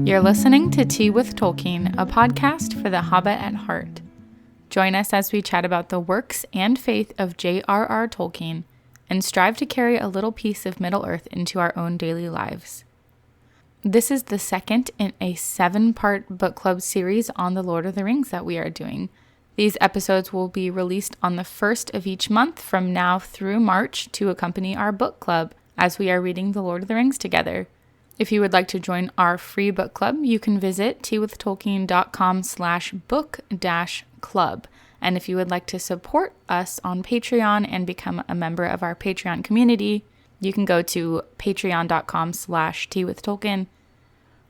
You're listening to Tea with Tolkien, a podcast for the Hobbit at heart. Join us as we chat about the works and faith of J.R.R. Tolkien and strive to carry a little piece of Middle-earth into our own daily lives. This is the second in a 7-part book club series on The Lord of the Rings that we are doing. These episodes will be released on the first of each month from now through March to accompany our book club as we are reading The Lord of the Rings together. If you would like to join our free book club, you can visit teawithtolkien.com/book-club. And if you would like to support us on Patreon and become a member of our Patreon community, you can go to patreon.com/teawithtolkien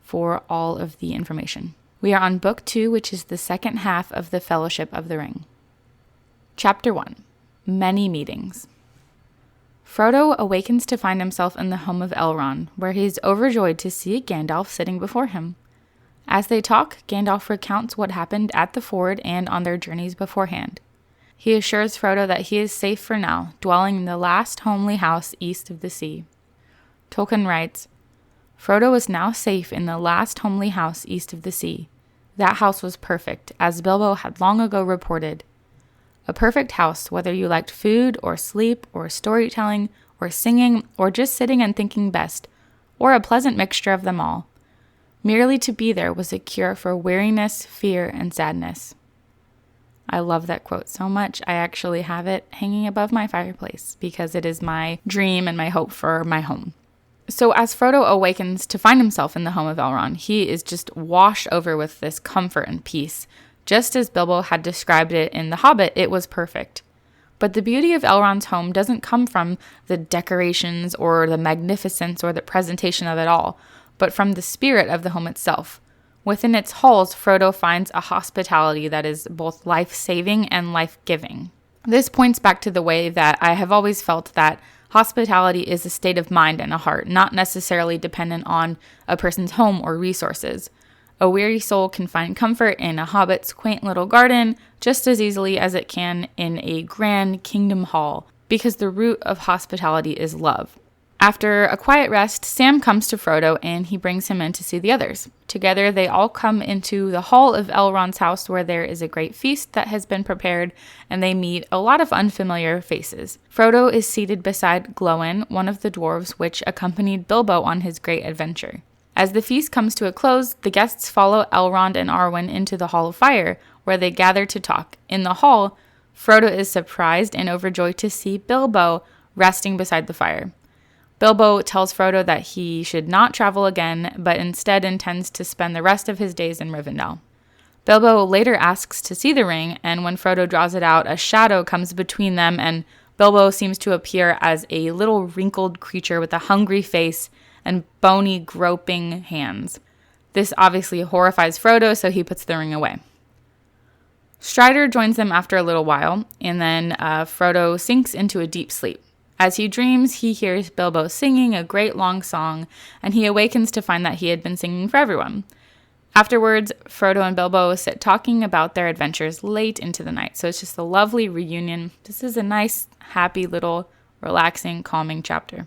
for all of the information. We are on Book 2, which is the second half of the Fellowship of the Ring. Chapter 1. Many Meetings. Frodo awakens to find himself in the home of Elrond, where he is overjoyed to see Gandalf sitting before him. As they talk, Gandalf recounts what happened at the ford and on their journeys beforehand. He assures Frodo that he is safe for now, dwelling in the last homely house east of the sea. Tolkien writes, Frodo was now safe in the last homely house east of the sea. That house was perfect, as Bilbo had long ago reported. A perfect house, whether you liked food or sleep or storytelling or singing or just sitting and thinking best, or a pleasant mixture of them all. Merely to be there was a cure for weariness, fear, and sadness. I love that quote so much. I actually have it hanging above my fireplace because it is my dream and my hope for my home. So as Frodo awakens to find himself in the home of Elrond, he is just washed over with this comfort and peace. Just as Bilbo had described it in The Hobbit, it was perfect. But the beauty of Elrond's home doesn't come from the decorations or the magnificence or the presentation of it all, but from the spirit of the home itself. Within its halls, Frodo finds a hospitality that is both life-saving and life-giving. This points back to the way that I have always felt that hospitality is a state of mind and a heart, not necessarily dependent on a person's home or resources. A weary soul can find comfort in a hobbit's quaint little garden just as easily as it can in a grand kingdom hall, because the root of hospitality is love. After a quiet rest, Sam comes to Frodo and he brings him in to see the others. Together, they all come into the hall of Elrond's house where there is a great feast that has been prepared, and they meet a lot of unfamiliar faces. Frodo is seated beside Glóin, one of the dwarves which accompanied Bilbo on his great adventure. As the feast comes to a close, the guests follow Elrond and Arwen into the Hall of Fire, where they gather to talk. In the hall, Frodo is surprised and overjoyed to see Bilbo resting beside the fire. Bilbo tells Frodo that he should not travel again, but instead intends to spend the rest of his days in Rivendell. Bilbo later asks to see the ring, and when Frodo draws it out, a shadow comes between them, and Bilbo seems to appear as a little wrinkled creature with a hungry face and bony, groping hands. This obviously horrifies Frodo, so he puts the ring away. Strider joins them after a little while, and then Frodo sinks into a deep sleep. As he dreams, he hears Bilbo singing a great long song, and he awakens to find that he had been singing for everyone. Afterwards, Frodo and Bilbo sit talking about their adventures late into the night, so it's just a lovely reunion. This is a nice, happy little, relaxing, calming chapter.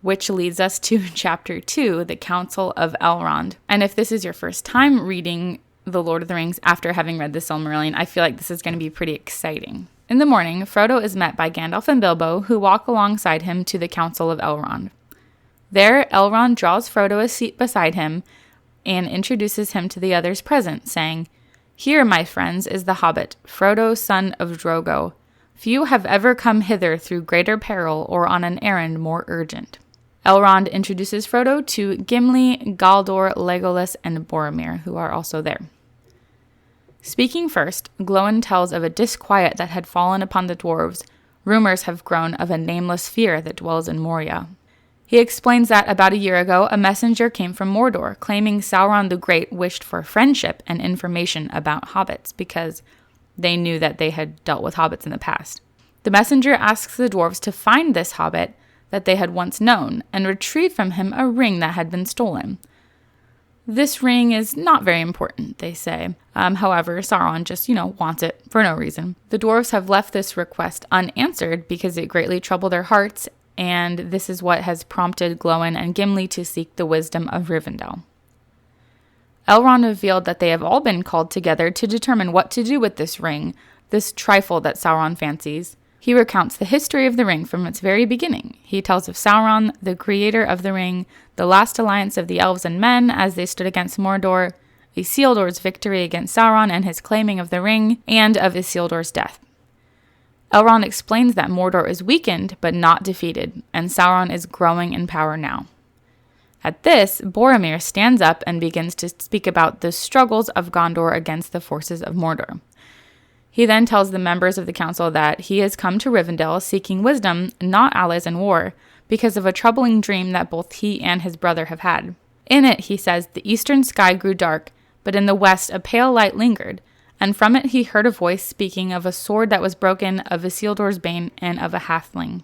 Which leads us to Chapter 2, The Council of Elrond. And if this is your first time reading The Lord of the Rings after having read the Silmarillion, I feel like this is going to be pretty exciting. In the morning, Frodo is met by Gandalf and Bilbo, who walk alongside him to the Council of Elrond. There, Elrond draws Frodo a seat beside him and introduces him to the others present, saying, Here, my friends, is the hobbit, Frodo, son of Drogo. Few have ever come hither through greater peril or on an errand more urgent. Elrond introduces Frodo to Gimli, Galdor, Legolas, and Boromir, who are also there. Speaking first, Glóin tells of a disquiet that had fallen upon the dwarves. Rumors have grown of a nameless fear that dwells in Moria. He explains that about a year ago, a messenger came from Mordor, claiming Sauron the Great wished for friendship and information about hobbits, because they knew that they had dealt with hobbits in the past. The messenger asks the dwarves to find this hobbit that they had once known, and retrieve from him a ring that had been stolen. This ring is not very important, they say. However, Sauron just, wants it for no reason. The dwarves have left this request unanswered because it greatly troubled their hearts, and this is what has prompted Glóin and Gimli to seek the wisdom of Rivendell. Elrond revealed that they have all been called together to determine what to do with this ring, this trifle that Sauron fancies. He recounts the history of the ring from its very beginning. He tells of Sauron, the creator of the ring, the last alliance of the elves and men as they stood against Mordor, Isildur's victory against Sauron and his claiming of the ring, and of Isildur's death. Elrond explains that Mordor is weakened but not defeated, and Sauron is growing in power now. At this, Boromir stands up and begins to speak about the struggles of Gondor against the forces of Mordor. He then tells the members of the council that he has come to Rivendell seeking wisdom, not allies in war, because of a troubling dream that both he and his brother have had. In it, he says, the eastern sky grew dark, but in the west a pale light lingered, and from it he heard a voice speaking of a sword that was broken, of Isildur's bane, and of a halfling.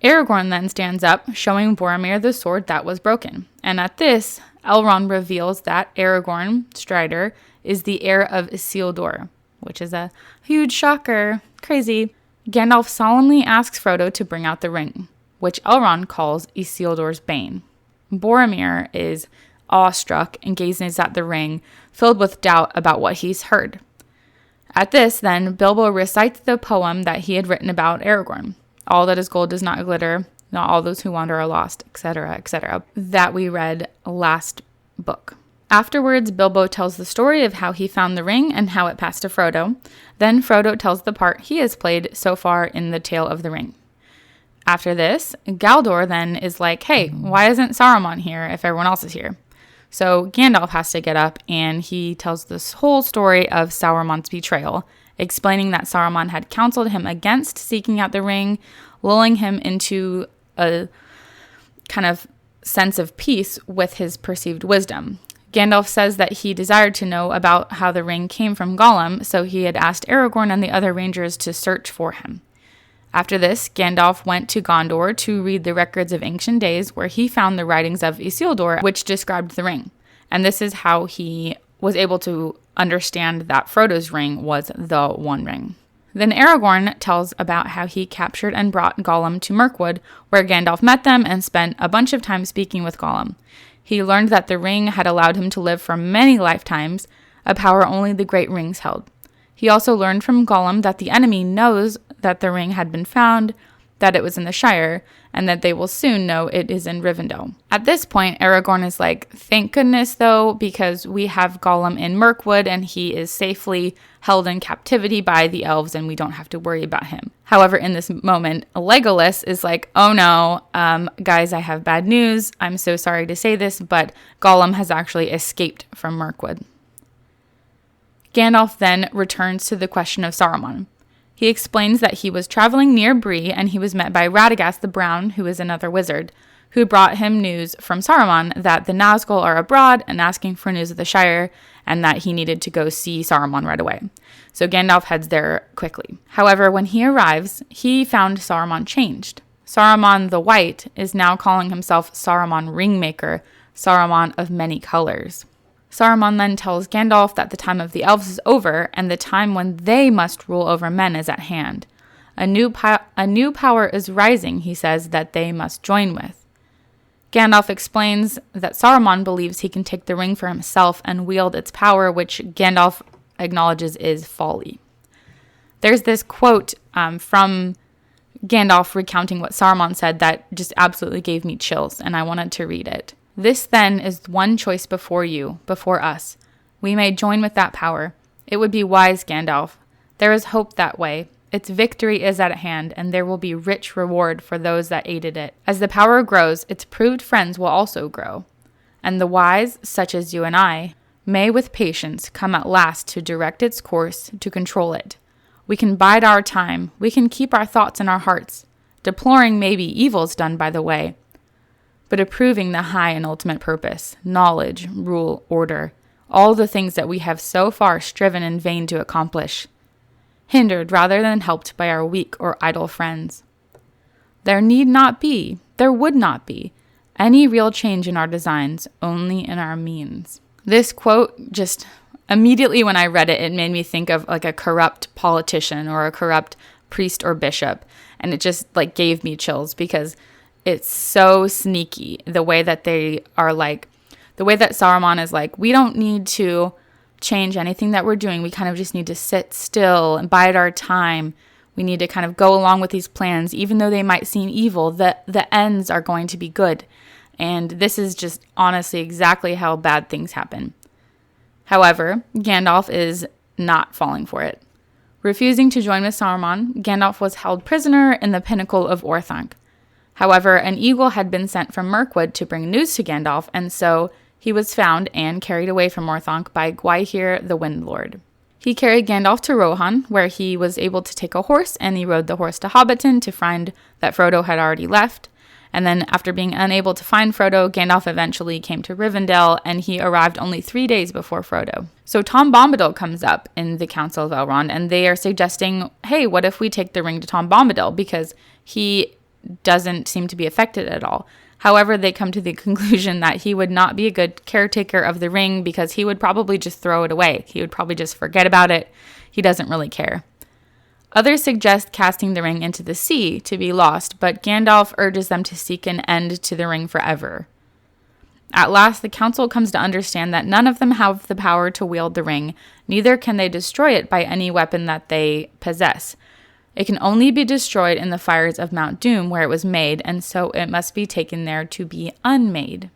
Aragorn then stands up, showing Boromir the sword that was broken, and at this, Elrond reveals that Aragorn, Strider, is the heir of Isildur, which is a huge shocker. Crazy. Gandalf solemnly asks Frodo to bring out the ring, which Elrond calls Isildur's bane. Boromir is awestruck and gazes at the ring, filled with doubt about what he's heard. At this, then, Bilbo recites the poem that he had written about Aragorn. All that is gold does not glitter, not all those who wander are lost, etc., that we read last book. Afterwards, Bilbo tells the story of how he found the ring and how it passed to Frodo. Then Frodo tells the part he has played so far in the tale of the ring. After this, Galdor then is like, hey, why isn't Saruman here if everyone else is here? So Gandalf has to get up and he tells this whole story of Saruman's betrayal, explaining that Saruman had counseled him against seeking out the ring, lulling him into a kind of sense of peace with his perceived wisdom. Gandalf says that he desired to know about how the ring came from Gollum, so he had asked Aragorn and the other rangers to search for him. After this, Gandalf went to Gondor to read the records of ancient days, where he found the writings of Isildur, which described the ring. And this is how he was able to understand that Frodo's ring was the One Ring. Then Aragorn tells about how he captured and brought Gollum to Mirkwood, where Gandalf met them and spent a bunch of time speaking with Gollum. He learned that the ring had allowed him to live for many lifetimes, a power only the great rings held. He also learned from Gollum that the enemy knows that the ring had been found, that it was in the Shire, and that they will soon know it is in Rivendell. At this point, Aragorn is like, thank goodness though, because we have Gollum in Mirkwood and he is safely held in captivity by the elves and we don't have to worry about him. However, in this moment, Legolas is like, oh no, guys, I have bad news. I'm so sorry to say this, but Gollum has actually escaped from Mirkwood. Gandalf then returns to the question of Saruman. He explains that he was traveling near Bree and he was met by Radagast the Brown, who is another wizard, who brought him news from Saruman that the Nazgul are abroad and asking for news of the Shire and that he needed to go see Saruman right away. So Gandalf heads there quickly. However, when he arrives, he found Saruman changed. Saruman the White is now calling himself Saruman Ringmaker, Saruman of many colors. Saruman then tells Gandalf that the time of the elves is over and the time when they must rule over men is at hand. A new power is rising, he says, that they must join with. Gandalf explains that Saruman believes he can take the ring for himself and wield its power, which Gandalf acknowledges is folly. There's this quote from Gandalf recounting what Saruman said that just absolutely gave me chills, and I wanted to read it. This, then, is one choice before you, before us. We may join with that power. It would be wise, Gandalf. There is hope that way. Its victory is at hand, and there will be rich reward for those that aided it. As the power grows, its proved friends will also grow. And the wise, such as you and I, may with patience come at last to direct its course, to control it. We can bide our time. We can keep our thoughts in our hearts, deploring maybe evils done by the way, but approving the high and ultimate purpose, knowledge, rule, order, all the things that we have so far striven in vain to accomplish, hindered rather than helped by our weak or idle friends. There would not be, any real change in our designs, only in our means. This quote, just immediately when I read it, it made me think of like a corrupt politician or a corrupt priest or bishop, and it just like gave me chills because it's so sneaky, the way that they are like, The way that Saruman is like, we don't need to change anything that we're doing. We kind of just need to sit still and bide our time. We need to kind of go along with these plans, even though they might seem evil. The ends are going to be good. And this is just honestly exactly how bad things happen. However, Gandalf is not falling for it. Refusing to join with Saruman, Gandalf was held prisoner in the pinnacle of Orthanc. However, an eagle had been sent from Mirkwood to bring news to Gandalf, and so he was found and carried away from Orthanc by Gwaihir the Wind Lord. He carried Gandalf to Rohan, where he was able to take a horse, and he rode the horse to Hobbiton to find that Frodo had already left. And then after being unable to find Frodo, Gandalf eventually came to Rivendell, and he arrived only 3 days before Frodo. So Tom Bombadil comes up in the Council of Elrond, and they are suggesting, hey, what if we take the ring to Tom Bombadil? Because he doesn't seem to be affected at all. However, they come to the conclusion that he would not be a good caretaker of the ring because he would probably just throw it away. He would probably just forget about it. He doesn't really care. Others suggest casting the ring into the sea to be lost, but Gandalf urges them to seek an end to the ring forever. At last, the council comes to understand that none of them have the power to wield the ring, neither can they destroy it by any weapon that they possess. It can only be destroyed in the fires of Mount Doom where it was made, and so it must be taken there to be unmade.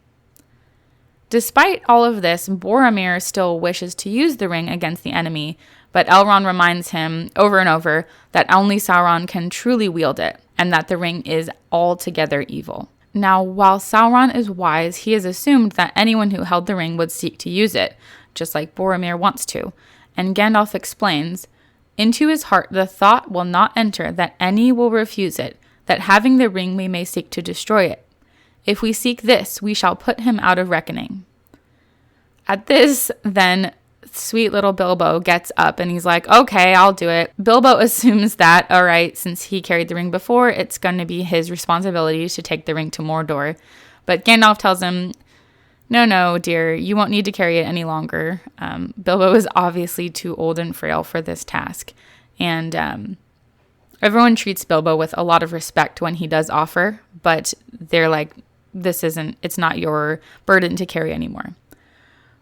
Despite all of this, Boromir still wishes to use the ring against the enemy, but Elrond reminds him over and over that only Sauron can truly wield it, and that the ring is altogether evil. Now, while Sauron is wise, he has assumed that anyone who held the ring would seek to use it, just like Boromir wants to, and Gandalf explains, into his heart the thought will not enter that any will refuse it, that having the ring we may seek to destroy it. If we seek this, we shall put him out of reckoning. At this, then, sweet little Bilbo gets up and he's like, okay, I'll do it. Bilbo assumes that, all right, since he carried the ring before, it's going to be his responsibility to take the ring to Mordor. But Gandalf tells him, no, dear, you won't need to carry it any longer. Bilbo is obviously too old and frail for this task. And everyone treats Bilbo with a lot of respect when he does offer, but they're like, it's not your burden to carry anymore.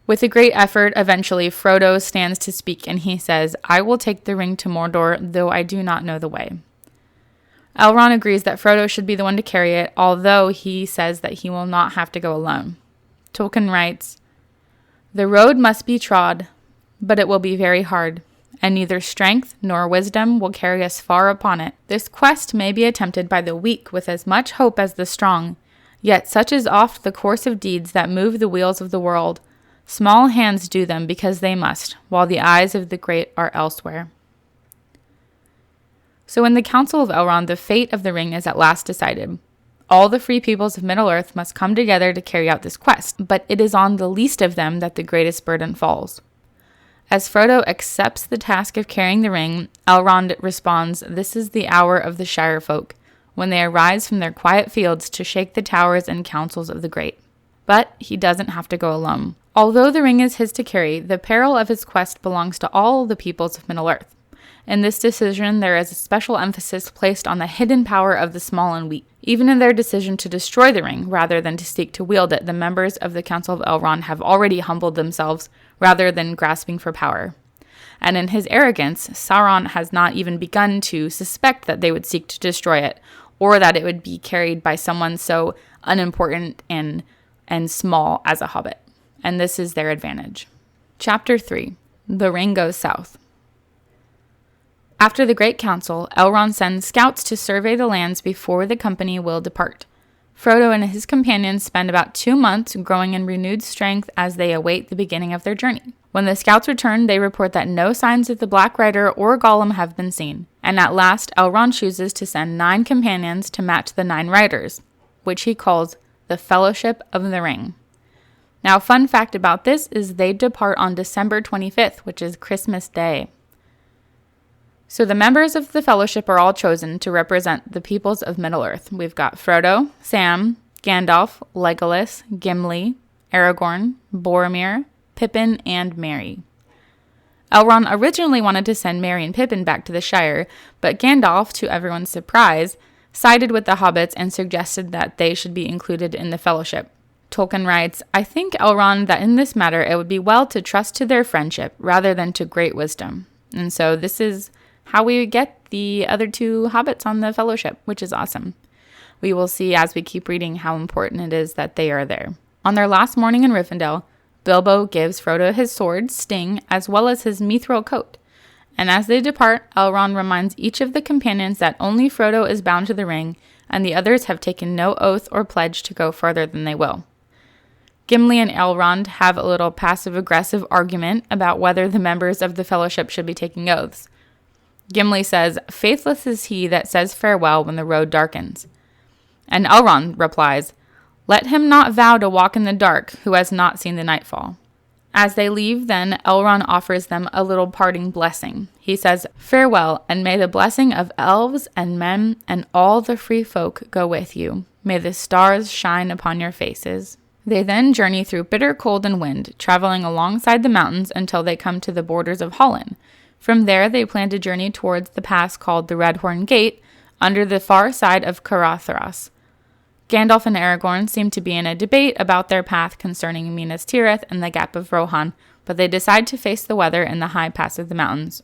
With a great effort, eventually, Frodo stands to speak and he says, I will take the ring to Mordor, though I do not know the way. Elrond agrees that Frodo should be the one to carry it, although he says that he will not have to go alone. Tolkien writes, the road must be trod, but it will be very hard, and neither strength nor wisdom will carry us far upon it. This quest may be attempted by the weak with as much hope as the strong, yet such is oft the course of deeds that move the wheels of the world. Small hands do them because they must, while the eyes of the great are elsewhere. So in the Council of Elrond, the fate of the ring is at last decided. All the free peoples of Middle-earth must come together to carry out this quest, but it is on the least of them that the greatest burden falls. As Frodo accepts the task of carrying the ring, Elrond responds, this is the hour of the Shire folk, when they arise from their quiet fields to shake the towers and councils of the great. But he doesn't have to go alone. Although the ring is his to carry, the peril of his quest belongs to all the peoples of Middle-earth. In this decision, there is a special emphasis placed on the hidden power of the small and weak. Even in their decision to destroy the ring, rather than to seek to wield it, the members of the Council of Elrond have already humbled themselves, rather than grasping for power. And in his arrogance, Sauron has not even begun to suspect that they would seek to destroy it, or that it would be carried by someone so unimportant and small as a hobbit. And this is their advantage. Chapter 3. The Ring Goes South. After the Great Council, Elrond sends scouts to survey the lands before the company will depart. Frodo and his companions spend about 2 months growing in renewed strength as they await the beginning of their journey. When the scouts return, they report that no signs of the Black Rider or Gollum have been seen. And at last, Elrond chooses to send 9 companions to match the 9 riders, which he calls the Fellowship of the Ring. Now, fun fact about this is they depart on December 25th, which is Christmas Day. So the members of the Fellowship are all chosen to represent the peoples of Middle-earth. We've got Frodo, Sam, Gandalf, Legolas, Gimli, Aragorn, Boromir, Pippin, and Merry. Elrond originally wanted to send Merry and Pippin back to the Shire, but Gandalf, to everyone's surprise, sided with the hobbits and suggested that they should be included in the Fellowship. Tolkien writes, I think, Elrond, that in this matter it would be well to trust to their friendship rather than to great wisdom. And so this is how we get the other two hobbits on the Fellowship, which is awesome. We will see as we keep reading how important it is that they are there. On their last morning in Rivendell, Bilbo gives Frodo his sword, Sting, as well as his mithril coat. And as they depart, Elrond reminds each of the companions that only Frodo is bound to the ring, and the others have taken no oath or pledge to go further than they will. Gimli and Elrond have a little passive-aggressive argument about whether the members of the Fellowship should be taking oaths. Gimli says, "Faithless is he that says farewell when the road darkens." And Elrond replies, "Let him not vow to walk in the dark who has not seen the nightfall." As they leave, then, Elrond offers them a little parting blessing. He says, "Farewell, and may the blessing of elves and men and all the free folk go with you. May the stars shine upon your faces." They then journey through bitter cold and wind, traveling alongside the mountains until they come to the borders of Hollin. From there, they plan to journey towards the pass called the Redhorn Gate, under the far side of Caratharos. Gandalf and Aragorn seem to be in a debate about their path concerning Minas Tirith and the Gap of Rohan, but they decide to face the weather in the high pass of the mountains.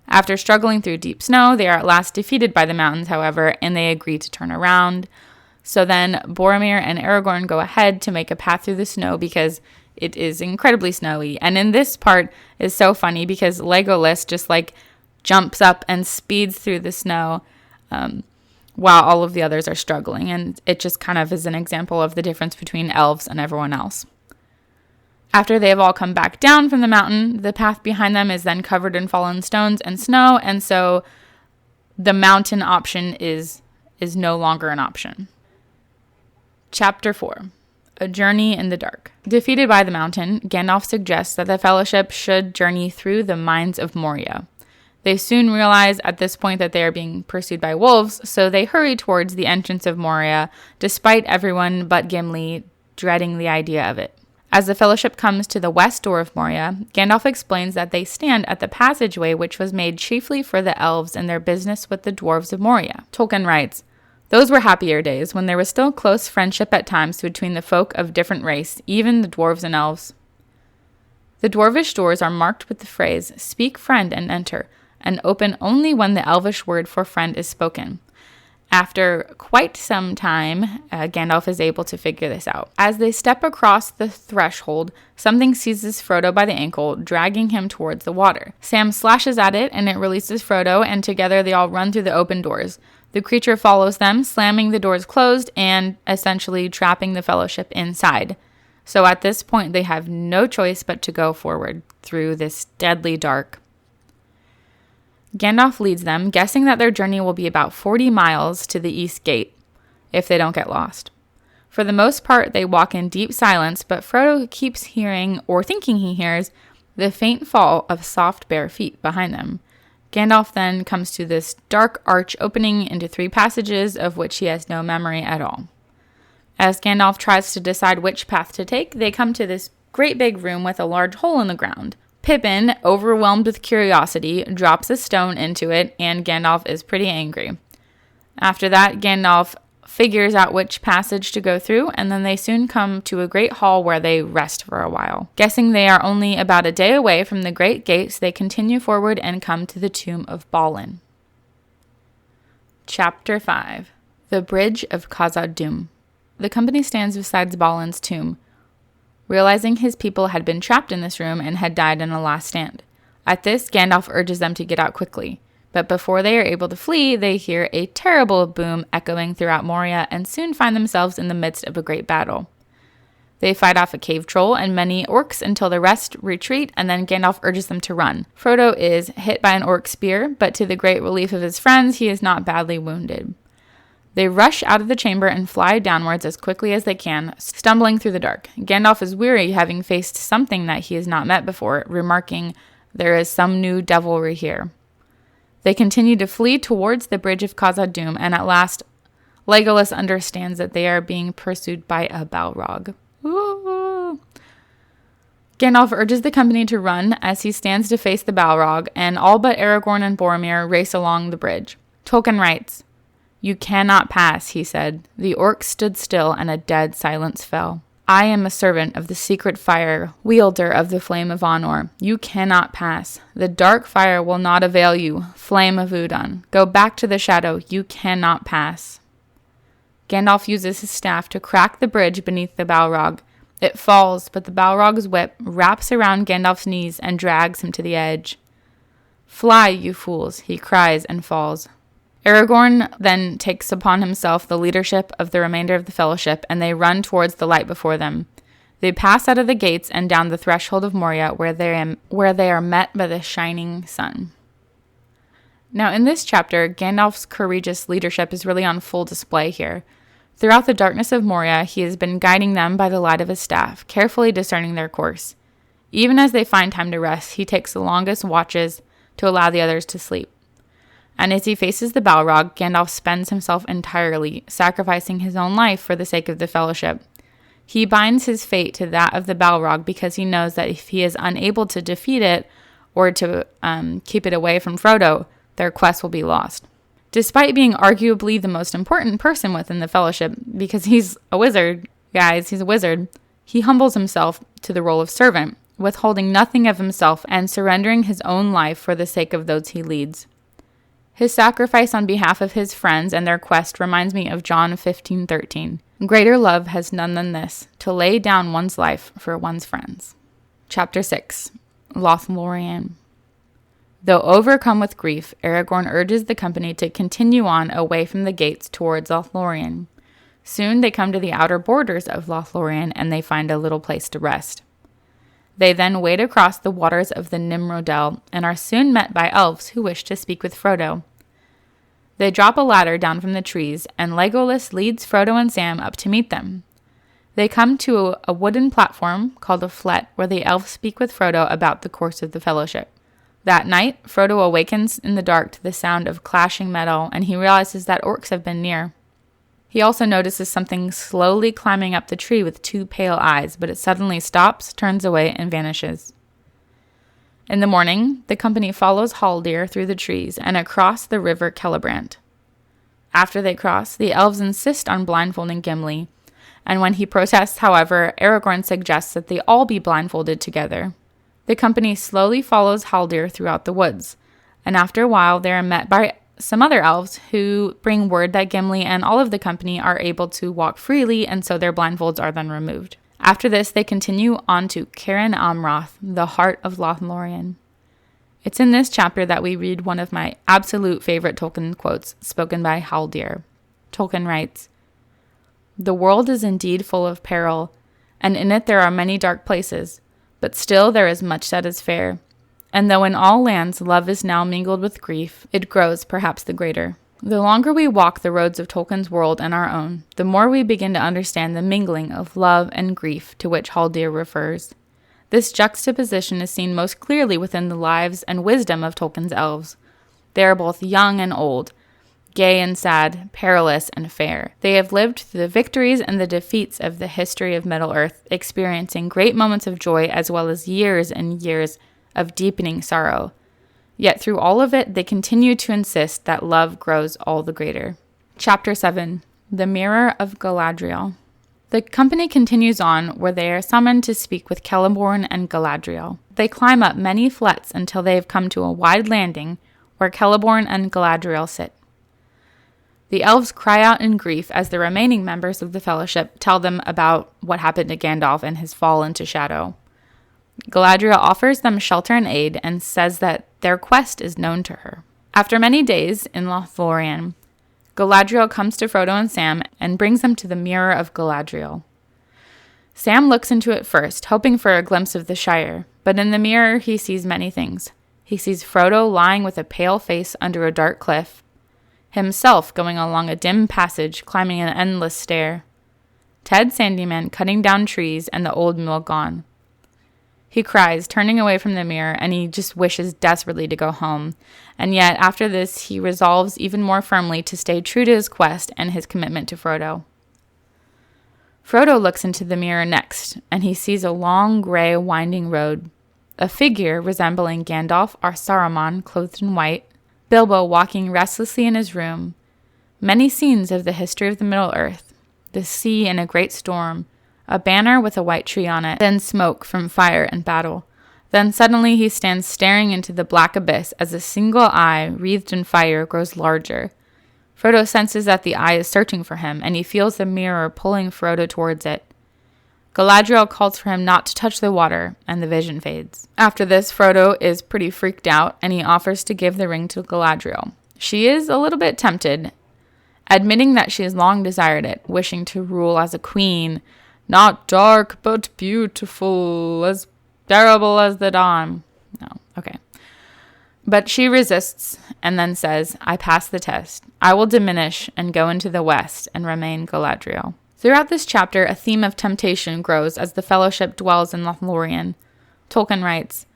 After struggling through deep snow, they are at last defeated by the mountains, however, and they agree to turn around. So then Boromir and Aragorn go ahead to make a path through the snow because it is incredibly snowy. And in this part is so funny because Legolas just jumps up and speeds through the snow while all of the others are struggling. And it just kind of is an example of the difference between elves and everyone else. After they have all come back down from the mountain, the path behind them is then covered in fallen stones and snow. And so the mountain option is no longer an option. Chapter 4. A Journey in the Dark. Defeated by the mountain, Gandalf suggests that the Fellowship should journey through the mines of Moria. They soon realize at this point that they are being pursued by wolves, so they hurry towards the entrance of Moria, despite everyone but Gimli dreading the idea of it. As the Fellowship comes to the west door of Moria, Gandalf explains that they stand at the passageway which was made chiefly for the elves in their business with the dwarves of Moria. Tolkien writes, "Those were happier days, when there was still close friendship at times between the folk of different race, even the dwarves and elves. The dwarvish doors are marked with the phrase, 'Speak, friend, and enter,' and open only when the elvish word for friend is spoken." After quite some time, Gandalf is able to figure this out. As they step across the threshold, something seizes Frodo by the ankle, dragging him towards the water. Sam slashes at it, and it releases Frodo, and together they all run through the open doors. The creature follows them, slamming the doors closed and essentially trapping the Fellowship inside. So at this point, they have no choice but to go forward through this deadly dark. Gandalf leads them, guessing that their journey will be about 40 miles to the East Gate, if they don't get lost. For the most part, they walk in deep silence, but Frodo keeps hearing, or thinking he hears, the faint fall of soft bare feet behind them. Gandalf then comes to this dark arch opening into 3 passages, of which he has no memory at all. As Gandalf tries to decide which path to take, they come to this great big room with a large hole in the ground. Pippin, overwhelmed with curiosity, drops a stone into it, and Gandalf is pretty angry. After that, Gandalf figures out which passage to go through, and then they soon come to a great hall where they rest for a while. Guessing they are only about a day away from the great gates, they continue forward and come to the tomb of Balin. Chapter 5. The Bridge of Khazad-dûm. The company stands beside Balin's tomb, realizing his people had been trapped in this room and had died in a last stand. At this, Gandalf urges them to get out quickly. But before they are able to flee, they hear a terrible boom echoing throughout Moria and soon find themselves in the midst of a great battle. They fight off a cave troll and many orcs until the rest retreat, and then Gandalf urges them to run. Frodo is hit by an orc spear, but to the great relief of his friends, he is not badly wounded. They rush out of the chamber and fly downwards as quickly as they can, stumbling through the dark. Gandalf is weary, having faced something that he has not met before, remarking, "There is some new devilry here." They continue to flee towards the Bridge of Khazad-dûm, and at last, Legolas understands that they are being pursued by a Balrog. Ooh. Gandalf urges the company to run as he stands to face the Balrog, and all but Aragorn and Boromir race along the bridge. Tolkien writes, "You cannot pass," he said. The orcs stood still, and a dead silence fell. "I am a servant of the secret fire, wielder of the flame of Anor. You cannot pass. The dark fire will not avail you, flame of Udon. Go back to the shadow. You cannot pass." Gandalf uses his staff to crack the bridge beneath the Balrog. It falls, but the Balrog's whip wraps around Gandalf's knees and drags him to the edge. "Fly, you fools," he cries and falls. Aragorn then takes upon himself the leadership of the remainder of the Fellowship, and they run towards the light before them. They pass out of the gates and down the threshold of Moria, where they are met by the shining sun. Now, in this chapter, Gandalf's courageous leadership is really on full display here. Throughout the darkness of Moria, he has been guiding them by the light of his staff, carefully discerning their course. Even as they find time to rest, he takes the longest watches to allow the others to sleep. And as he faces the Balrog, Gandalf spends himself entirely, sacrificing his own life for the sake of the Fellowship. He binds his fate to that of the Balrog because he knows that if he is unable to defeat it or to keep it away from Frodo, their quest will be lost. Despite being arguably the most important person within the Fellowship, because he's a wizard, guys, he's a wizard, he humbles himself to the role of servant, withholding nothing of himself and surrendering his own life for the sake of those he leads. His sacrifice on behalf of his friends and their quest reminds me of John 15:13. Greater love has none than this, to lay down one's life for one's friends. Chapter 6. Lothlorien. Though overcome with grief, Aragorn urges the company to continue on away from the gates towards Lothlorien. Soon they come to the outer borders of Lothlorien, and they find a little place to rest. They then wade across the waters of the Nimrodel and are soon met by elves who wish to speak with Frodo. They drop a ladder down from the trees, and Legolas leads Frodo and Sam up to meet them. They come to a wooden platform called a flet, where the elves speak with Frodo about the course of the Fellowship. That night, Frodo awakens in the dark to the sound of clashing metal, and he realizes that orcs have been near. He also notices something slowly climbing up the tree with two pale eyes, but it suddenly stops, turns away, and vanishes. In the morning, the company follows Haldir through the trees and across the river Celebrant. After they cross, the elves insist on blindfolding Gimli, and when he protests, however, Aragorn suggests that they all be blindfolded together. The company slowly follows Haldir throughout the woods, and after a while they are met by some other elves who bring word that Gimli and all of the company are able to walk freely, and so their blindfolds are then removed. After this, they continue on to Cairn Amroth, the heart of Lothlorien. It's in this chapter that we read one of my absolute favorite Tolkien quotes spoken by Haldir. Tolkien writes, "The world is indeed full of peril, and in it there are many dark places, but still there is much that is fair. And though in all lands love is now mingled with grief, it grows perhaps the greater." The longer we walk the roads of Tolkien's world and our own, the more we begin to understand the mingling of love and grief to which Haldir refers. This juxtaposition is seen most clearly within the lives and wisdom of Tolkien's elves. They are both young and old, gay and sad, perilous and fair. They have lived through the victories and the defeats of the history of Middle-earth, experiencing great moments of joy as well as years and years of deepening sorrow. Yet through all of it, they continue to insist that love grows all the greater. Chapter 7. The Mirror of Galadriel. The company continues on, where they are summoned to speak with Celeborn and Galadriel. They climb up many flets until they have come to a wide landing, where Celeborn and Galadriel sit. The elves cry out in grief as the remaining members of the Fellowship tell them about what happened to Gandalf and his fall into shadow. Galadriel offers them shelter and aid and says that their quest is known to her. After many days in Lothlorien, Galadriel comes to Frodo and Sam and brings them to the Mirror of Galadriel. Sam looks into it first, hoping for a glimpse of the Shire, but in the mirror he sees many things. He sees Frodo lying with a pale face under a dark cliff, himself going along a dim passage, climbing an endless stair, Ted Sandyman cutting down trees, and the old mule gone. He cries, turning away from the mirror, and he just wishes desperately to go home. And yet, after this, he resolves even more firmly to stay true to his quest and his commitment to Frodo. Frodo looks into the mirror next, and he sees a long, gray, winding road. A figure resembling Gandalf or Saruman, clothed in white, Bilbo walking restlessly in his room, Many scenes of the history of the Middle-earth, the sea in a great storm, a banner with a white tree on it, then smoke from fire and battle. Then suddenly he stands staring into the black abyss as a single eye, wreathed in fire, grows larger. Frodo senses that the eye is searching for him, and he feels the mirror pulling Frodo towards it. Galadriel calls for him not to touch the water, and the vision fades. After this, Frodo is pretty freaked out, and he offers to give the ring to Galadriel. She is a little bit tempted, admitting that she has long desired it, wishing to rule as a queen, not dark but beautiful, as terrible as the dawn. No, okay. But she resists and then says, I pass the test. I will diminish and go into the west and remain Galadriel. Throughout this chapter, a theme of temptation grows as the Fellowship dwells in Lothlorien. Tolkien writes,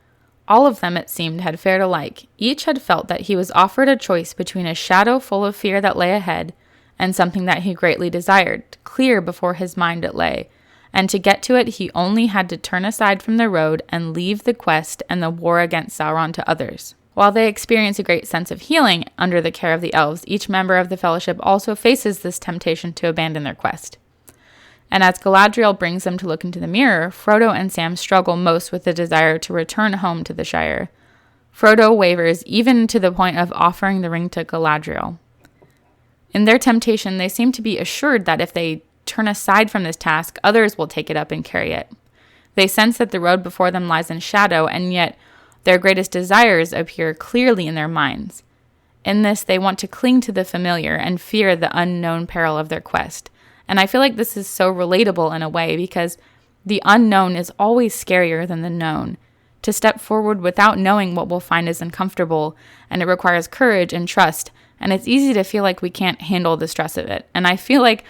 all of them, it seemed, had fared alike. Each had felt that he was offered a choice between a shadow full of fear that lay ahead and something that he greatly desired. Clear before his mind it lay. And to get to it, he only had to turn aside from the road and leave the quest and the war against Sauron to others. While they experience a great sense of healing under the care of the elves, each member of the Fellowship also faces this temptation to abandon their quest. And as Galadriel brings them to look into the mirror, Frodo and Sam struggle most with the desire to return home to the Shire. Frodo wavers even to the point of offering the ring to Galadriel. In their temptation, they seem to be assured that if they turn aside from this task, others will take it up and carry it. They sense that the road before them lies in shadow, and yet their greatest desires appear clearly in their minds. In this, they want to cling to the familiar and fear the unknown peril of their quest. And I feel like this is so relatable in a way because the unknown is always scarier than the known. To step forward without knowing what we'll find is uncomfortable, and it requires courage and trust, and it's easy to feel like we can't handle the stress of it. And I feel like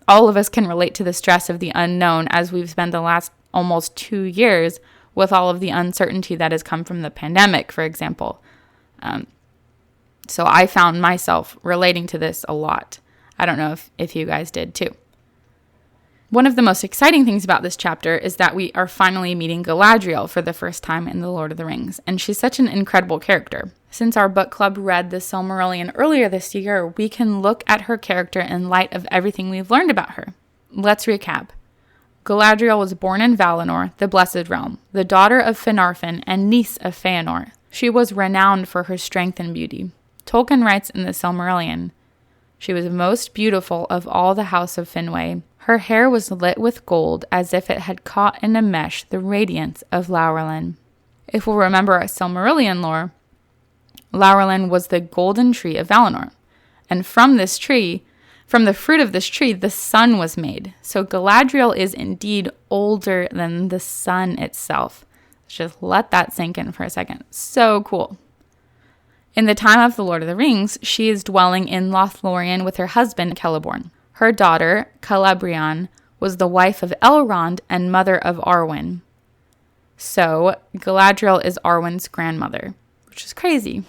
all of us can relate to the stress of the unknown as we've spent the last almost 2 years with all of the uncertainty that has come from the pandemic, for example. So I found myself relating to this a lot. I don't know if you guys did too. One of the most exciting things about this chapter is that we are finally meeting Galadriel for the first time in The Lord of the Rings, and she's such an incredible character. Since our book club read the Silmarillion earlier this year, we can look at her character in light of everything we've learned about her. Let's recap. Galadriel was born in Valinor, the Blessed Realm, the daughter of Finarfin and niece of Feanor. She was renowned for her strength and beauty. Tolkien writes in the Silmarillion, she was most beautiful of all the house of Finwë. Her hair was lit with gold as if it had caught in a mesh the radiance of Laurelin. If we'll remember our Silmarillion lore, Laurelin was the golden tree of Valinor. And from this tree, from the fruit of this tree, the sun was made. So Galadriel is indeed older than the sun itself. Let's just let that sink in for a second. So cool. In the time of The Lord of the Rings, she is dwelling in Lothlorien with her husband, Celeborn. Her daughter, Celebrian, was the wife of Elrond and mother of Arwen. So Galadriel is Arwen's grandmother, which is crazy.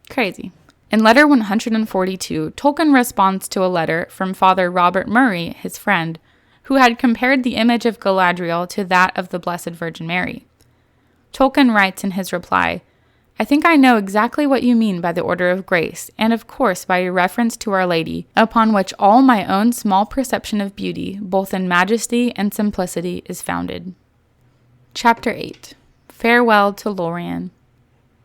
Crazy. In letter 142, Tolkien responds to a letter from Father Robert Murray, his friend, who had compared the image of Galadriel to that of the Blessed Virgin Mary. Tolkien writes in his reply, I think I know exactly what you mean by the order of grace, and of course by your reference to Our Lady, upon which all my own small perception of beauty, both in majesty and simplicity, is founded. Chapter 8. Farewell to Lorien.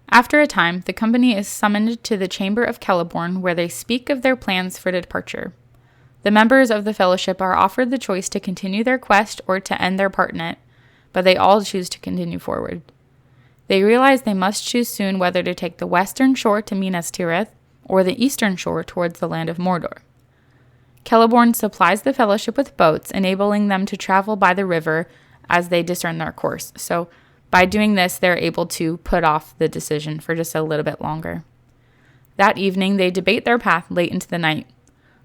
After a time, the company is summoned to the chamber of Celeborn, where they speak of their plans for departure. The members of the Fellowship are offered the choice to continue their quest or to end their part in it, but they all choose to continue forward. They realize they must choose soon whether to take the western shore to Minas Tirith or the eastern shore towards the land of Mordor. Celeborn supplies the Fellowship with boats, enabling them to travel by the river as they discern their course. So by doing this, they're able to put off the decision for just a little bit longer. That evening, they debate their path late into the night.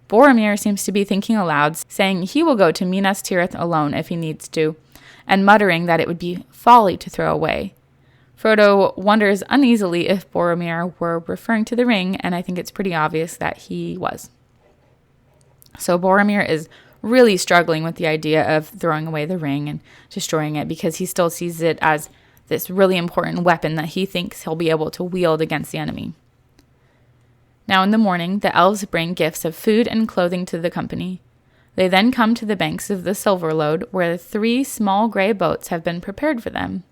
Boromir seems to be thinking aloud, saying he will go to Minas Tirith alone if he needs to, and muttering that it would be folly to throw away. Frodo wonders uneasily if Boromir were referring to the ring, and I think it's pretty obvious that he was. So Boromir is really struggling with the idea of throwing away the ring and destroying it because he still sees it as this really important weapon that he thinks he'll be able to wield against the enemy. Now in the morning, the elves bring gifts of food and clothing to the company. They then come to the banks of the Silverlode, where 3 small gray boats have been prepared for them.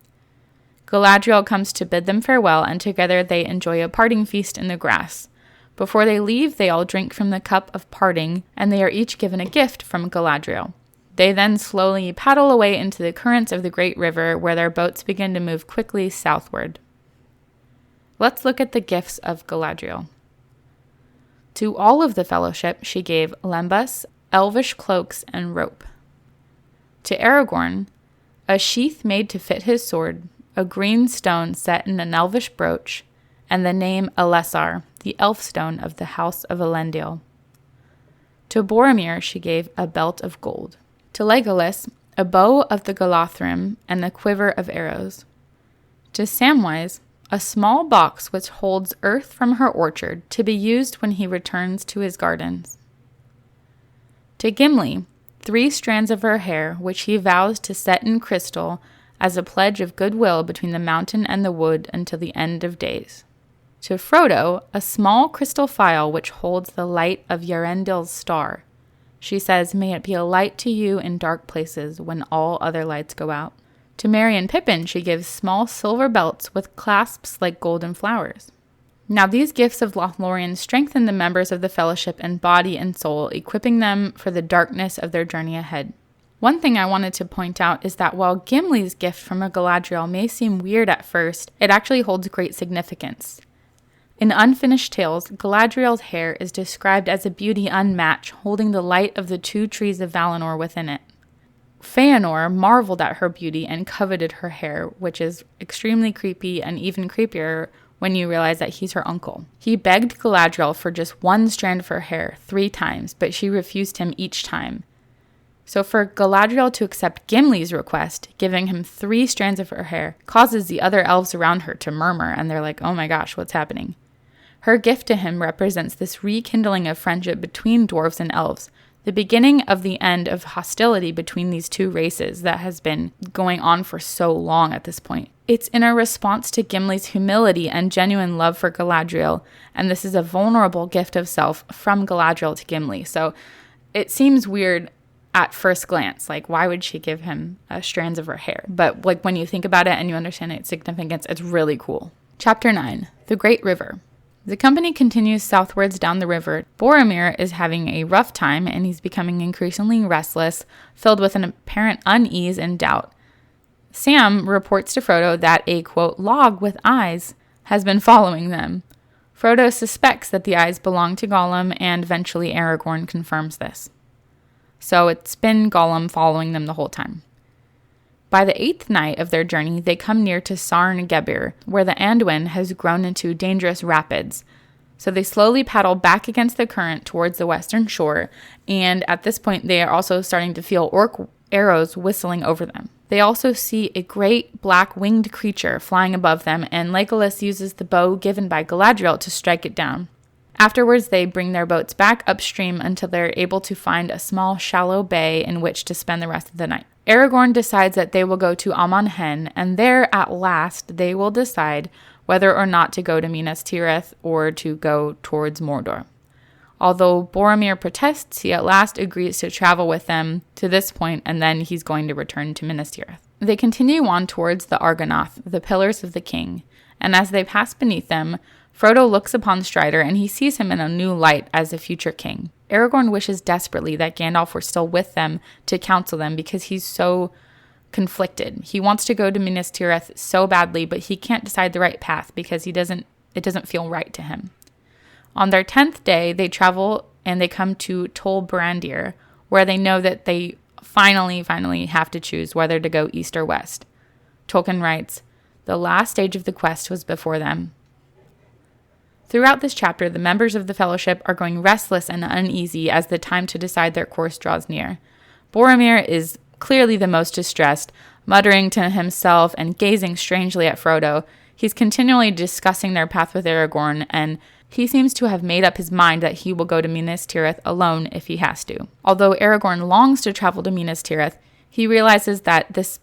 Galadriel comes to bid them farewell, and together they enjoy a parting feast in the grass. Before they leave, they all drink from the cup of parting, and they are each given a gift from Galadriel. They then slowly paddle away into the currents of the great river, where their boats begin to move quickly southward. Let's look at the gifts of Galadriel. To all of the fellowship, she gave lembas, elvish cloaks, and rope. To Aragorn, a sheath made to fit his sword, a green stone set in an elvish brooch, and the name Elessar, the elf stone of the house of Elendil. To Boromir she gave a belt of gold. To Legolas, a bow of the Galathrim and a quiver of arrows. To Samwise, a small box which holds earth from her orchard to be used when he returns to his gardens. To Gimli, 3 strands of her hair, which he vows to set in crystal as a pledge of goodwill between the mountain and the wood until the end of days. To Frodo, a small crystal phial which holds the light of Yarendil's star. She says, "May it be a light to you in dark places when all other lights go out." To Merry and Pippin, she gives small silver belts with clasps like golden flowers. Now these gifts of Lothlorien strengthen the members of the Fellowship in body and soul, equipping them for the darkness of their journey ahead. One thing I wanted to point out is that while Gimli's gift from a Galadriel may seem weird at first, it actually holds great significance. In Unfinished Tales, Galadriel's hair is described as a beauty unmatched, holding the light of the 2 trees of Valinor within it. Feanor marveled at her beauty and coveted her hair, which is extremely creepy and even creepier when you realize that he's her uncle. He begged Galadriel for just 1 strand of her hair 3 times, but she refused him each time. So for Galadriel to accept Gimli's request, giving him 3 strands of her hair, causes the other elves around her to murmur, and they're like, oh my gosh, what's happening? Her gift to him represents this rekindling of friendship between dwarves and elves, the beginning of the end of hostility between these 2 races that has been going on for so long at this point. It's in a response to Gimli's humility and genuine love for Galadriel, and this is a vulnerable gift of self from Galadriel to Gimli. So it seems weird at first glance, like why would she give him strands of her hair? But like when you think about it and you understand its significance, it's really cool. Chapter 9, The Great River. The company continues southwards down the river. Boromir is having a rough time, and he's becoming increasingly restless, filled with an apparent unease and doubt. Sam reports to Frodo that a, quote, log with eyes has been following them. Frodo suspects that the eyes belong to Gollum, and eventually Aragorn confirms this. So it's been Gollum following them the whole time. By the 8th night of their journey, they come near to Sarn Gebir, where the Anduin has grown into dangerous rapids. So they slowly paddle back against the current towards the western shore, and at this point they are also starting to feel orc arrows whistling over them. They also see a great black winged creature flying above them, and Legolas uses the bow given by Galadriel to strike it down. Afterwards, they bring their boats back upstream until they're able to find a small shallow bay in which to spend the rest of the night. Aragorn decides that they will go to Amon Hen, and there, at last, they will decide whether or not to go to Minas Tirith or to go towards Mordor. Although Boromir protests, he at last agrees to travel with them to this point, and then he's going to return to Minas Tirith. They continue on towards the Argonath, the Pillars of the King, and as they pass beneath them, Frodo looks upon Strider, and he sees him in a new light as a future king. Aragorn wishes desperately that Gandalf were still with them to counsel them because he's so conflicted. He wants to go to Minas Tirith so badly, but he can't decide the right path because it doesn't feel right to him. On their 10th day, they travel and they come to Tol Brandir, where they know that they finally have to choose whether to go east or west. Tolkien writes, "The last stage of the quest was before them." Throughout this chapter, the members of the Fellowship are growing restless and uneasy as the time to decide their course draws near. Boromir is clearly the most distressed, muttering to himself and gazing strangely at Frodo. He's continually discussing their path with Aragorn, and he seems to have made up his mind that he will go to Minas Tirith alone if he has to. Although Aragorn longs to travel to Minas Tirith, he realizes that this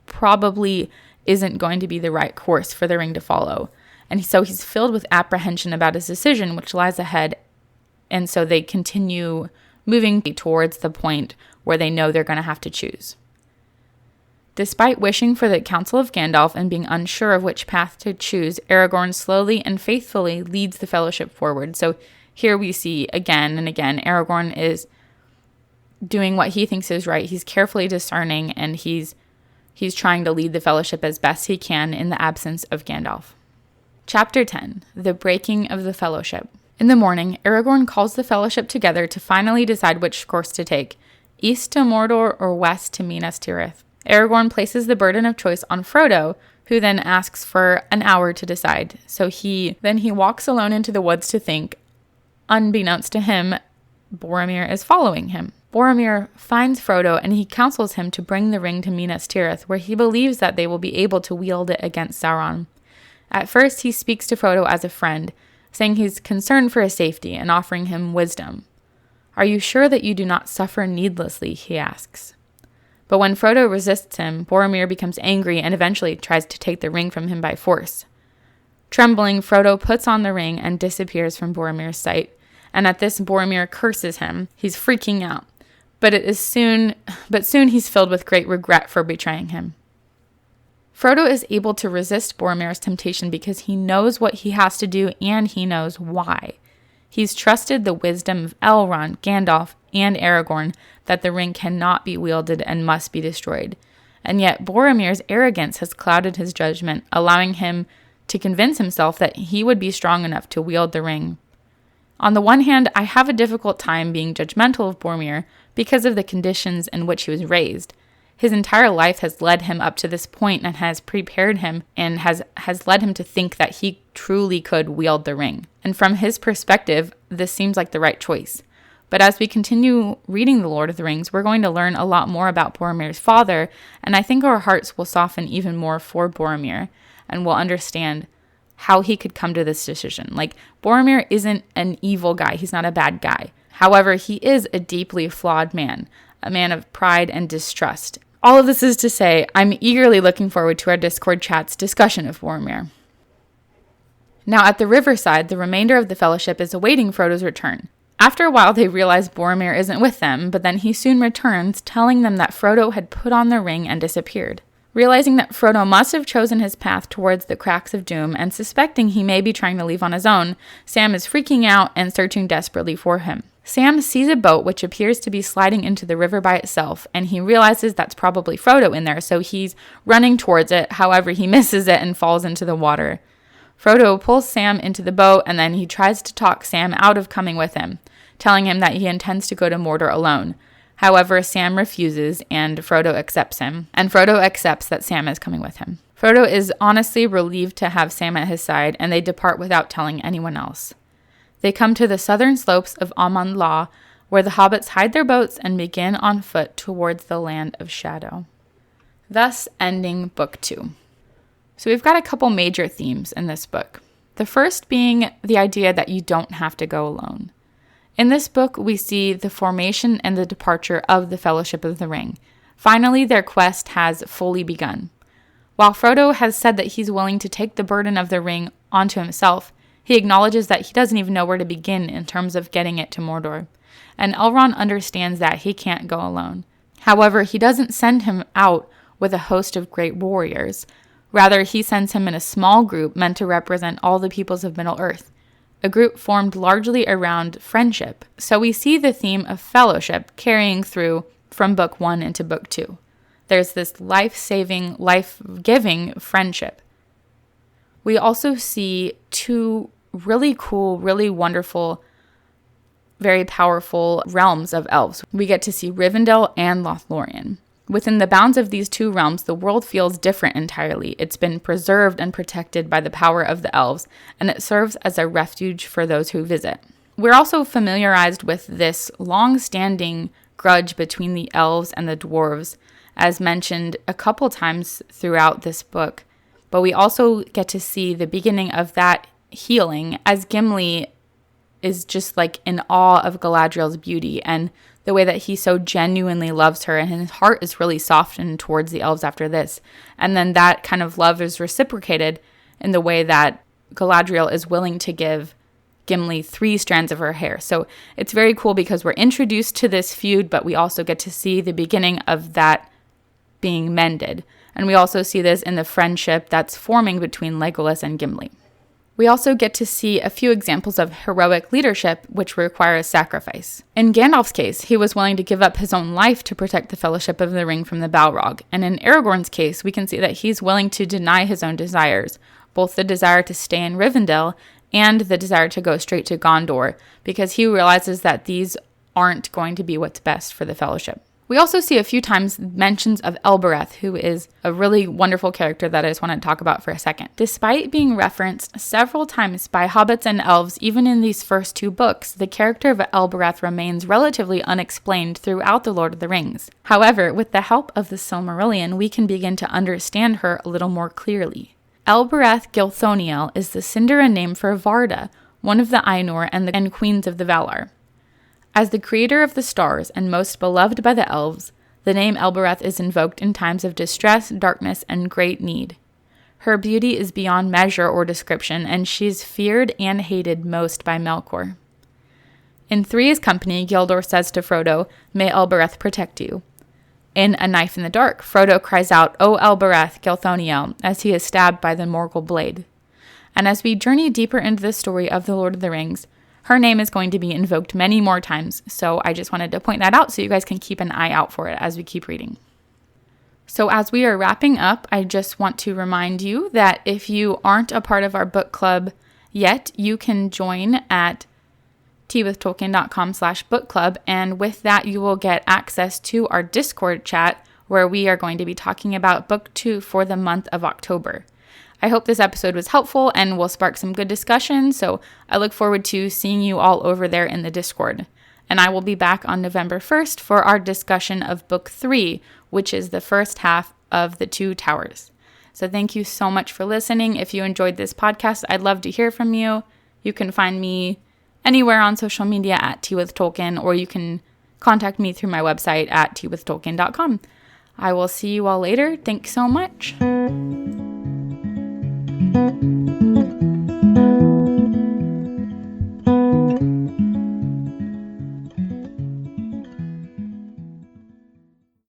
probably isn't going to be the right course for the ring to follow. And so he's filled with apprehension about his decision, which lies ahead. And so they continue moving towards the point where they know they're going to have to choose. Despite wishing for the counsel of Gandalf and being unsure of which path to choose, Aragorn slowly and faithfully leads the Fellowship forward. So here we see again and again, Aragorn is doing what he thinks is right. He's carefully discerning, and he's trying to lead the Fellowship as best he can in the absence of Gandalf. Chapter 10, The Breaking of the Fellowship. In the morning, Aragorn calls the Fellowship together to finally decide which course to take, east to Mordor or west to Minas Tirith. Aragorn places the burden of choice on Frodo, who then asks for an hour to decide. So he walks alone into the woods to think. Unbeknownst to him, Boromir is following him. Boromir finds Frodo and he counsels him to bring the ring to Minas Tirith, where he believes that they will be able to wield it against Sauron. At first, he speaks to Frodo as a friend, saying he's concerned for his safety and offering him wisdom. "Are you sure that you do not suffer needlessly?" he asks. But when Frodo resists him, Boromir becomes angry and eventually tries to take the ring from him by force. Trembling, Frodo puts on the ring and disappears from Boromir's sight. And at this, Boromir curses him. He's freaking out. But soon he's filled with great regret for betraying him. Frodo is able to resist Boromir's temptation because he knows what he has to do and he knows why. He's trusted the wisdom of Elrond, Gandalf, and Aragorn that the ring cannot be wielded and must be destroyed. And yet Boromir's arrogance has clouded his judgment, allowing him to convince himself that he would be strong enough to wield the ring. On the one hand, I have a difficult time being judgmental of Boromir because of the conditions in which he was raised. His entire life has led him up to this point and has prepared him and has led him to think that he truly could wield the ring. And from his perspective, this seems like the right choice. But as we continue reading The Lord of the Rings, we're going to learn a lot more about Boromir's father, and I think our hearts will soften even more for Boromir, and we'll understand how he could come to this decision. Like, Boromir isn't an evil guy. He's not a bad guy. However, he is a deeply flawed man, a man of pride and distrust. All of this is to say, I'm eagerly looking forward to our Discord chat's discussion of Boromir. Now, at the riverside, the remainder of the Fellowship is awaiting Frodo's return. After a while, they realize Boromir isn't with them, but then he soon returns, telling them that Frodo had put on the ring and disappeared. Realizing that Frodo must have chosen his path towards the cracks of doom and suspecting he may be trying to leave on his own, Sam is freaking out and searching desperately for him. Sam sees a boat which appears to be sliding into the river by itself, and he realizes that's probably Frodo in there, so he's running towards it. However, he misses it and falls into the water. Frodo pulls Sam into the boat, and then he tries to talk Sam out of coming with him, telling him that he intends to go to Mordor alone. However, Sam refuses, and Frodo accepts him, and Frodo accepts that Sam is coming with him. Frodo is honestly relieved to have Sam at his side, and they depart without telling anyone else. They come to the southern slopes of Amon Lâ, where the hobbits hide their boats and begin on foot towards the Land of Shadow. Thus ending Book 2. So we've got a couple major themes in this book. The first being the idea that you don't have to go alone. In this book, we see the formation and the departure of the Fellowship of the Ring. Finally, their quest has fully begun. While Frodo has said that he's willing to take the burden of the ring onto himself, he acknowledges that he doesn't even know where to begin in terms of getting it to Mordor. And Elrond understands that he can't go alone. However, he doesn't send him out with a host of great warriors. Rather, he sends him in a small group meant to represent all the peoples of Middle-earth, a group formed largely around friendship. So we see the theme of fellowship carrying through from Book 1 into Book 2. There's this life-saving, life-giving friendship. We also see two really cool, really wonderful, very powerful realms of elves. We get to see Rivendell and Lothlorien. Within the bounds of these two realms, the world feels different entirely. It's been preserved and protected by the power of the elves, and it serves as a refuge for those who visit. We're also familiarized with this long-standing grudge between the elves and the dwarves, as mentioned a couple times throughout this book. But we also get to see the beginning of that healing as Gimli is just like in awe of Galadriel's beauty and the way that he so genuinely loves her, and his heart is really softened towards the elves after this. And then that kind of love is reciprocated in the way that Galadriel is willing to give Gimli 3 strands of her hair. So it's very cool because we're introduced to this feud, but we also get to see the beginning of that being mended. And we also see this in the friendship that's forming between Legolas and Gimli. We also get to see a few examples of heroic leadership, which requires sacrifice. In Gandalf's case, he was willing to give up his own life to protect the Fellowship of the Ring from the Balrog. And in Aragorn's case, we can see that he's willing to deny his own desires, both the desire to stay in Rivendell and the desire to go straight to Gondor, because he realizes that these aren't going to be what's best for the Fellowship. We also see a few times mentions of Elbereth, who is a really wonderful character that I just want to talk about for a second. Despite being referenced several times by hobbits and elves, even in these first 2 books, the character of Elbereth remains relatively unexplained throughout The Lord of the Rings. However, with the help of the Silmarillion, we can begin to understand her a little more clearly. Elbereth Gilthoniel is the Sindarin name for Varda, one of the Ainur and queens of the Valar. As the creator of the stars and most beloved by the elves, the name Elbereth is invoked in times of distress, darkness, and great need. Her beauty is beyond measure or description, and she's feared and hated most by Melkor. In Three's company, Gildor says to Frodo, "May Elbereth protect you." In A Knife in the Dark, Frodo cries out, "O Elbereth Gilthoniel," as he is stabbed by the Morgul blade. And as we journey deeper into the story of The Lord of the Rings, her name is going to be invoked many more times, so I just wanted to point that out so you guys can keep an eye out for it as we keep reading. So as we are wrapping up, I just want to remind you that if you aren't a part of our book club yet, you can join at teawithtolkien.com/book club, and with that you will get access to our Discord chat where we are going to be talking about book 2 for the month of October. I hope this episode was helpful and will spark some good discussion, so I look forward to seeing you all over there in the Discord. And I will be back on November 1st for our discussion of book 3, which is the first half of The Two Towers. So thank you so much for listening. If you enjoyed this podcast, I'd love to hear from you. You can find me anywhere on social media at teawithtolkien, or you can contact me through my website at teawithtolkien.com. I will see you all later. Thanks so much.